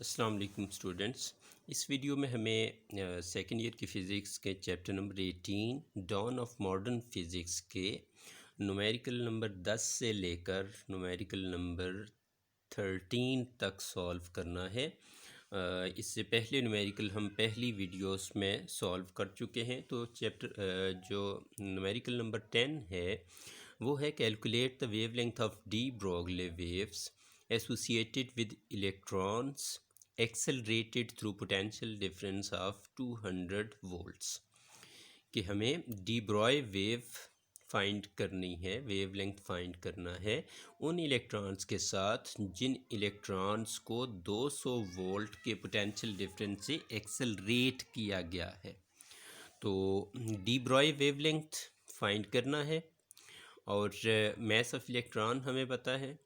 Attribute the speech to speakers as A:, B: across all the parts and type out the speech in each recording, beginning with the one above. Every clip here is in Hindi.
A: अस्सलाम वालेकुम स्टूडेंट्स। इस वीडियो में हमें सेकेंड ईयर की फ़िज़िक्स के चैप्टर नंबर 18 डॉन ऑफ मॉडर्न फ़िज़िक्स के न्यूमेरिकल नंबर 10 से लेकर न्यूमेरिकल नंबर 13 तक सॉल्व करना है। इससे पहले न्यूमेरिकल हम पहली वीडियोस में सॉल्व कर चुके हैं। तो चैप्टर जो न्यूमेरिकल नंबर 10 है वो है calculate the wavelength of de Broglie waves associated with electrons accelerated through potential difference of 200 volts. कि हमें डी ब्रॉय वेव फाइंड करनी है, वेवलेंथ फाइंड करना है उन इलेक्ट्रॉन्स के साथ जिन इलेक्ट्रॉन्स को 200 वोल्ट के पोटेंशियल डिफरेंस से एक्सेलरेट किया गया है। तो डी ब्रॉय वेवलेंथ फाइंड करना है और मैस ऑफ इलेक्ट्रॉन हमें पता है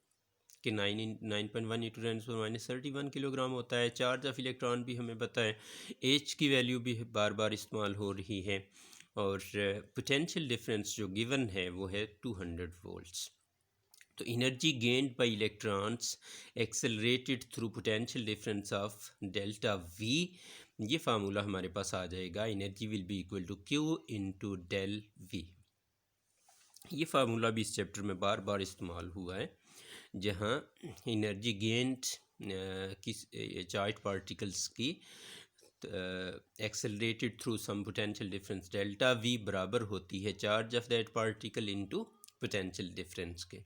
A: कि 9.1 इंटू 10⁻31 किलोग्राम होता है। चार्ज ऑफ इलेक्ट्रॉन भी हमें पता है, एच की वैल्यू भी बार बार इस्तेमाल हो रही है और पोटेंशियल डिफरेंस जो गिवन है वो है 200 वोल्ट्स। तो energy gained by electrons accelerated through potential difference of delta V, ये फार्मूला हमारे पास आ जाएगा। Energy will be equal to Q into del V. ये फार्मूला भी इस चैप्टर में बार बार इस्तेमाल हुआ है, जहाँ एनर्जी गेंड किस चार्ज पार्टिकल्स की accelerated through some potential difference delta V बराबर होती है charge of that particle into potential difference के।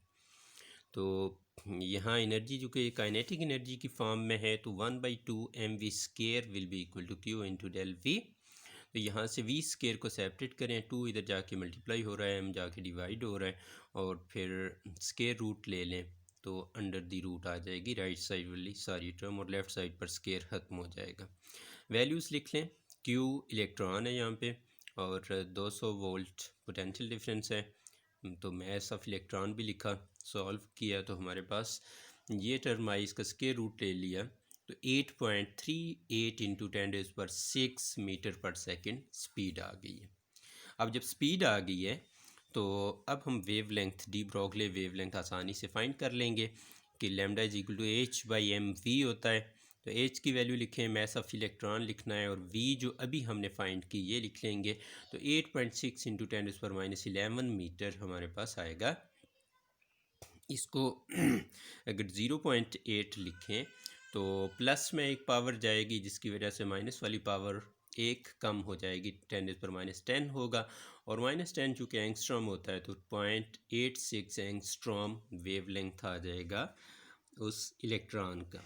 A: तो यहाँ एनर्जी जो कि काइनेटिक एनर्जी की फॉर्म में है, तो 1/2 mv² will be equal to Q into del V. तो यहाँ से वी स्केयर को सेपरेट करें, 2 इधर जाके मल्टीप्लाई हो रहा है, m जाके डिवाइड हो रहा है, और फिर स्केयर रूट ले लें तो अंडर दी रूट आ जाएगी राइट साइड वाली सारी टर्म, और लेफ़्ट साइड पर स्केयर ख़त्म हो जाएगा। वैल्यूज़ लिख लें, क्यू इलेक्ट्रॉन है यहाँ पे और 200 वोल्ट पोटेंशियल डिफरेंस है। तो मैस ऑफ इलेक्ट्रॉन भी लिखा, सॉल्व किया तो हमारे पास ये टर्म आई, इसका स्केयर रूट ले लिया तो 8.38 into 10⁻6 metre per second speed आ गई है। अब जब स्पीड आ गई है तो अब हम वेवलेंथ, डी ब्रोगली वेवलेंथ आसानी से फाइंड कर लेंगे कि lambda is equal to h/mv होता है। तो h की वैल्यू लिखें, मैस ऑफ इलेक्ट्रॉन लिखना है, और v जो अभी हमने फाइंड की ये लिख लेंगे। तो 8.6 इंटू 10⁻11 मीटर हमारे पास आएगा। इसको अगर 0.8 लिखें तो प्लस में एक पावर जाएगी जिसकी वजह से माइनस वाली पावर एक कम हो जाएगी, 10⁻10 होगा, और -10 चूँकि एंगस्ट्रॉम होता है तो 0.86 एंगस्ट्रॉम वेवलेंथ आ जाएगा उस इलेक्ट्रॉन का,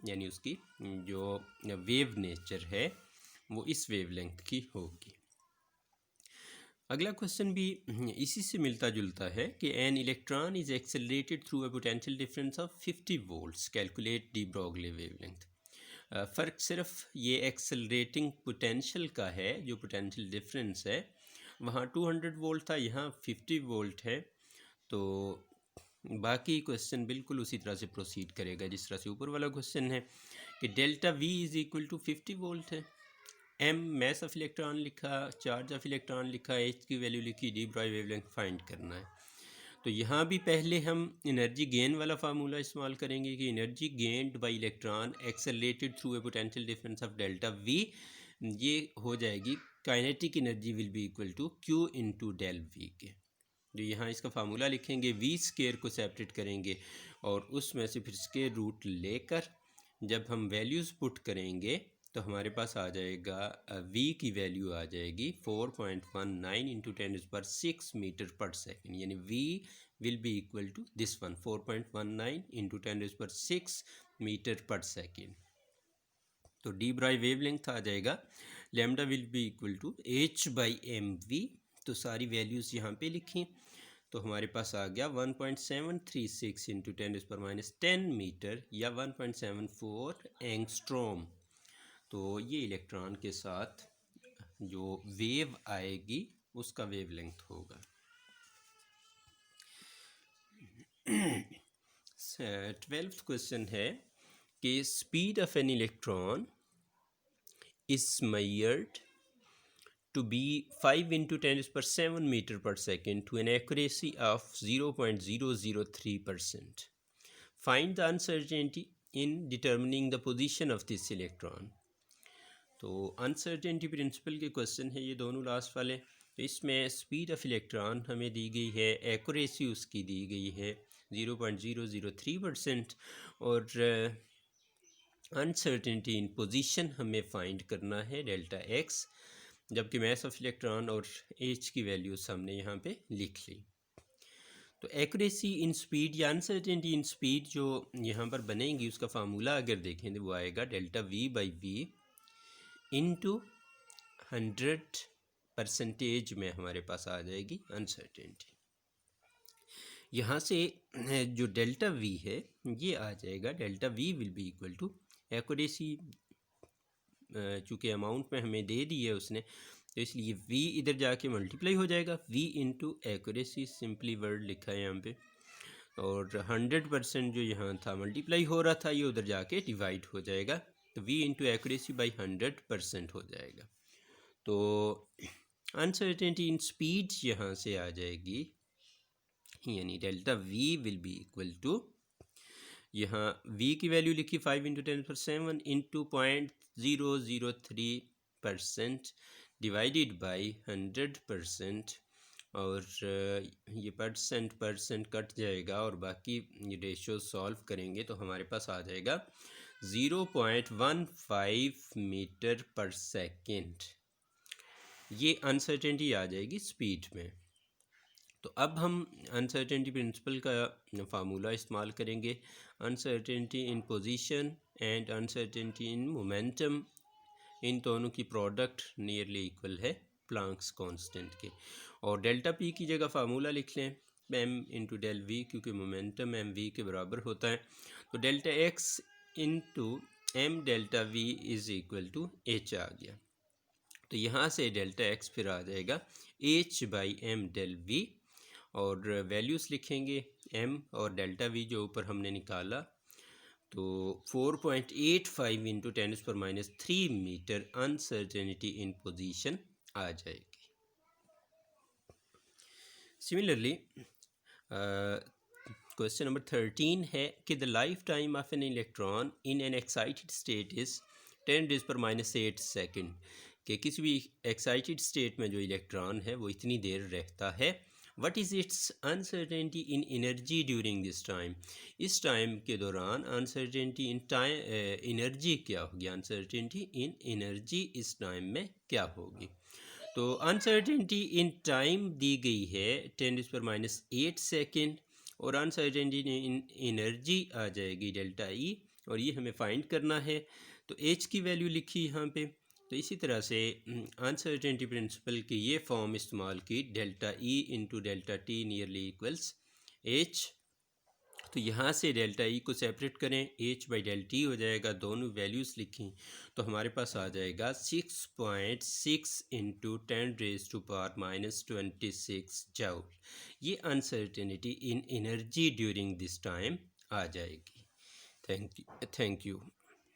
A: यानी उसकी जो वेव नेचर है वो इस वेवलेंथ की होगी। अगला क्वेश्चन भी इसी से मिलता जुलता है कि an electron is accelerated through a potential difference of 50 volts, calculate de Broglie wavelength. फ़र्क सिर्फ ये एक्सेलरेटिंग पोटेंशियल का है, जो पोटेंशियल डिफरेंस है वहाँ 200 वोल्ट था, यहाँ 50 वोल्ट है। तो बाकी क्वेश्चन बिल्कुल उसी तरह से प्रोसीड करेगा जिस तरह से ऊपर वाला क्वेश्चन है कि delta V is equal to 50 volt है, एम मैस ऑफ इलेक्ट्रॉन लिखा, चार्ज ऑफ इलेक्ट्रॉन लिखा, एच की वैल्यू लिखी, डी ब्रॉय वेवलेंथ फाइंड करना है। तो यहाँ भी पहले हम एनर्जी गेन वाला फार्मूला इस्तेमाल करेंगे कि energy gained by electron accelerated through a potential difference of delta V, ये हो जाएगी kinetic energy will be equal to Q into del V के। जो यहाँ इसका फार्मूला लिखेंगे, वी स्केयर को सेपरेट करेंगे और उसमें से फिर स्केयर रूट लेकर जब हम वैल्यूज़ पुट करेंगे तो हमारे पास आ जाएगा v की वैल्यू आ जाएगी 4.19 इंटू 10⁻6 मीटर पर सेकेंड, यानी v will be equal to this one 4.19 into 10⁻6 metre per second. तो डी ब्रॉय वेवलेंथ आ जाएगा lambda will be equal to h/mv। तो सारी वैल्यूज़ यहाँ पे लिखी तो हमारे पास आ गया 1.736 इंटू 10⁻10 मीटर या 1.74 एंगस्ट्रॉम। तो ये इलेक्ट्रॉन के साथ जो वेव आएगी उसका वेवलेंथ होगा। 12th क्वेश्चन है कि speed of an electron is measured to be 5 into 10⁻7 meter per second to an accuracy of 0.003%. Find the uncertainty in determining the position of this electron. तो अनसर्टेनिटी प्रिंसिपल के क्वेश्चन है ये दोनों लास्ट वाले। तो इसमें स्पीड ऑफ इलेक्ट्रॉन हमें दी गई है, एक्यूरेसी उसकी दी गई है 0.003% और अनसर्टेनिटी इन पोजीशन हमें फाइंड करना है डेल्टा एक्स, जबकि मास ऑफ इलेक्ट्रॉन और एच की वैल्यूज़ हमने यहाँ पे लिख ली। तो एक्यूरेसी इन स्पीड या अनसर्टेनिटी इन स्पीड जो यहाँ पर बनेगी उसका फार्मूला अगर देखें तो वो आएगा delta V by V into 100% में हमारे पास आ जाएगी अनसर्टेनिटी। यहाँ से जो डेल्टा वी है ये आ जाएगा, delta V will be equal to accuracy, चूँकि अमाउंट में हमें दे दी है उसने तो इसलिए v इधर जाके मल्टीप्लाई हो जाएगा, v into accuracy, simply word लिखा है यहाँ पे, और 100% जो यहाँ था मल्टीप्लाई हो रहा था ये उधर जाके डिवाइड हो जाएगा, तो v इंटू एक्यूरेसी बाई 100% हो जाएगा। तो अनसर्टेनिटी इन स्पीड यहाँ से आ जाएगी, यानी delta v will be equal to, यहाँ v की वैल्यू लिखी 5 इंटू 10⁻⁷ इंटू 0.003% डिवाइडेड बाई 100%, और ये परसेंट कट जाएगा और बाकी रेशियो सॉल्व करेंगे तो हमारे पास आ जाएगा 0.15 मीटर पर सेकेंड। ये अनसर्टेनिटी आ जाएगी स्पीड में। तो अब हम अनसर्टेनिटी प्रिंसिपल का फार्मूला इस्तेमाल करेंगे, uncertainty in position and uncertainty in momentum, इन दोनों की प्रोडक्ट नियरली इक्वल है प्लांक्स कांस्टेंट के, और डेल्टा पी की जगह फार्मूला लिख लें एम इंटू डेल वी, क्योंकि मोमेंटम एम वी के बराबर होता है। तो delta X into M delta V is equal to H आ गया। तो यहाँ से डेल्टा एक्स फिर आ जाएगा H by M del V, और वैल्यूज़ लिखेंगे एम और डेल्टा वी जो ऊपर हमने निकाला, तो 4.85 into 10⁻³ metre uncertainty in position आ जाएगी। सिमिलरली क्वेश्चन नंबर 13 है कि the life time of an electron in an excited state is 10⁻⁸ second, कि किसी भी एक्साइटेड स्टेट में जो इलेक्ट्रॉन है वो इतनी देर रहता है। What is it's uncertainty in energy during this time, इस टाइम के दौरान अनसर्टेनिटी इन टाइम एनर्जी क्या होगी, अनसर्टेनिटी इन एनर्जी इस टाइम में क्या होगी। तो अनसर्टेनिटी इन टाइम दी गई है 10⁻⁸ सेकेंड, और अनसर्टेनिटी इन एनर्जी आ जाएगी डेल्टा ई, और ये हमें फाइंड करना है। तो एच की वैल्यू लिखी यहाँ पे, तो इसी तरह से अनसर्टेनिटी प्रिंसिपल की ये फॉर्म इस्तेमाल की, delta E into delta T nearly equals H. तो यहाँ से डेल्टा ई को सेपरेट करें, एच बाई डेल टी हो जाएगा, दोनों वैल्यूज़ लिखें तो हमारे पास आ जाएगा 6.6 इंटू 10⁻⁻26 जूल। ये uncertainty in energy during this time आ जाएगी। Thank you.